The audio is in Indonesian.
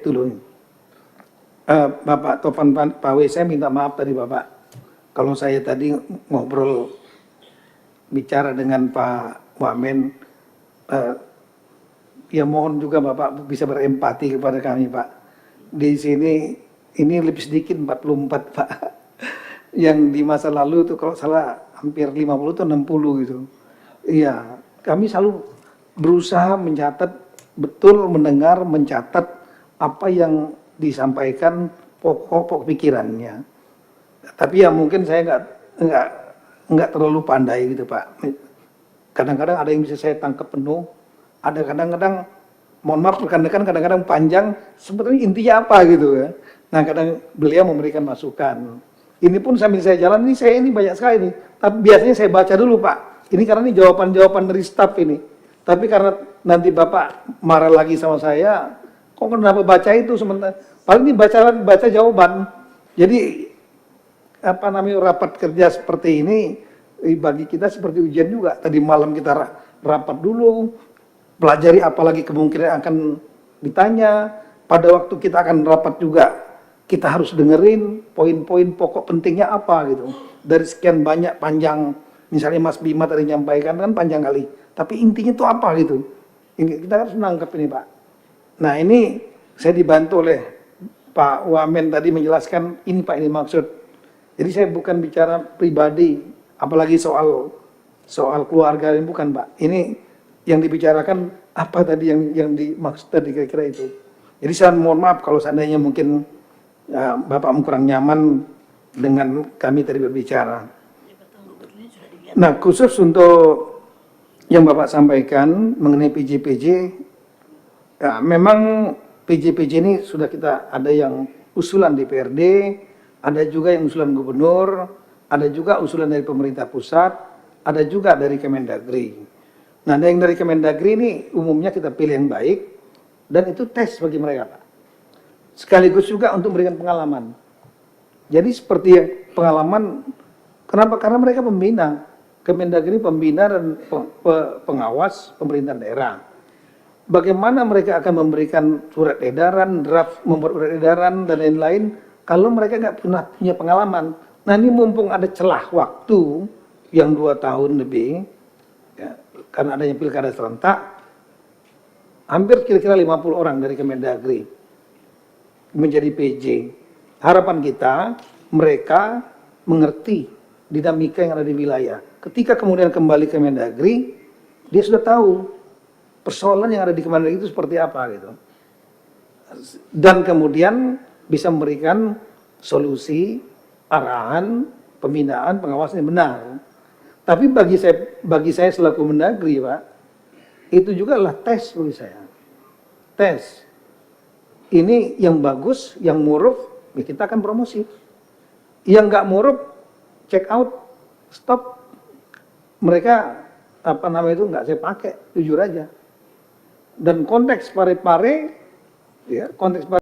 dulu. Bapak Topan Pawe, saya minta maaf tadi Bapak, kalau saya tadi ngobrol bicara dengan Pak Wamen, ya mohon juga Bapak bisa berempati kepada kami Pak. Di sini ini lebih sedikit 44 Pak. Yang di masa lalu itu kalau salah hampir 50 atau 60 gitu. Iya, kami selalu berusaha mencatat betul, mendengar, mencatat apa yang disampaikan, pokok pikirannya. Tapi ya mungkin saya nggak terlalu pandai gitu Pak. Kadang-kadang ada yang bisa saya tangkap penuh, ada kadang-kadang, mohon maaf rekan-rekan, kadang-kadang panjang, sebetulnya intinya apa gitu ya. Nah kadang beliau memberikan masukan. Ini pun sambil saya jalan, ini banyak sekali nih. Tapi biasanya saya baca dulu Pak. Ini karena ini jawaban-jawaban dari staf ini. Tapi karena nanti Bapak marah lagi sama saya, kok kenapa baca itu sementara? Paling ini baca jawaban. Jadi apa namanya, rapat kerja seperti ini bagi kita seperti ujian juga. Tadi malam kita rapat dulu, pelajari apalagi kemungkinan akan ditanya. Pada waktu kita akan rapat juga, kita harus dengerin poin-poin pokok pentingnya apa gitu. Dari sekian banyak panjang, misalnya Mas Bima tadi nyampaikan kan panjang kali. Tapi intinya itu apa gitu. Kita harus menangkap ini Pak. Nah ini saya dibantu oleh Pak Wamen tadi menjelaskan ini Pak, ini maksud. Jadi saya bukan bicara pribadi, apalagi soal keluarga, ini bukan Pak. Ini yang dibicarakan apa tadi yang dimaksud tadi kira-kira itu. Jadi saya mohon maaf kalau seandainya mungkin Bapak kurang nyaman dengan kami tadi berbicara. Nah khusus untuk yang Bapak sampaikan mengenai PJ-PJ, ya, memang PJ-PJ ini sudah kita ada yang usulan DPRD, ada juga yang usulan gubernur, ada juga usulan dari pemerintah pusat, ada juga dari Kemendagri. Nah, ada yang dari Kemendagri ini umumnya kita pilih yang baik, dan itu tes bagi mereka, Pak. Sekaligus juga untuk memberikan pengalaman. Jadi seperti yang pengalaman, kenapa? Karena mereka pembina. Kemendagri pembina dan pengawas pemerintahan daerah. Bagaimana mereka akan memberikan surat edaran, draft membuat surat edaran, dan lain-lain, kalau mereka nggak pernah punya pengalaman. Nah ini mumpung ada celah waktu yang 2 tahun lebih, ya, karena adanya pilkada serentak, hampir kira-kira 50 orang dari Kemendagri menjadi PJ. Harapan kita, mereka mengerti dinamika yang ada di wilayah. Ketika kemudian kembali ke Kemendagri, dia sudah tahu persoalan yang ada di Kemendagri itu seperti apa gitu. Dan kemudian bisa memberikan solusi, arahan, pembinaan, pengawasan yang benar. Tapi bagi saya selaku Mendagri, Pak, itu juga adalah tes bagi saya. Tes. Ini yang bagus, yang muruf, ya kita akan promosi. Yang nggak muruf, check out, stop. Mereka apa namanya itu nggak saya pakai, jujur aja. Dan konteks pare-pare, ya konteks pare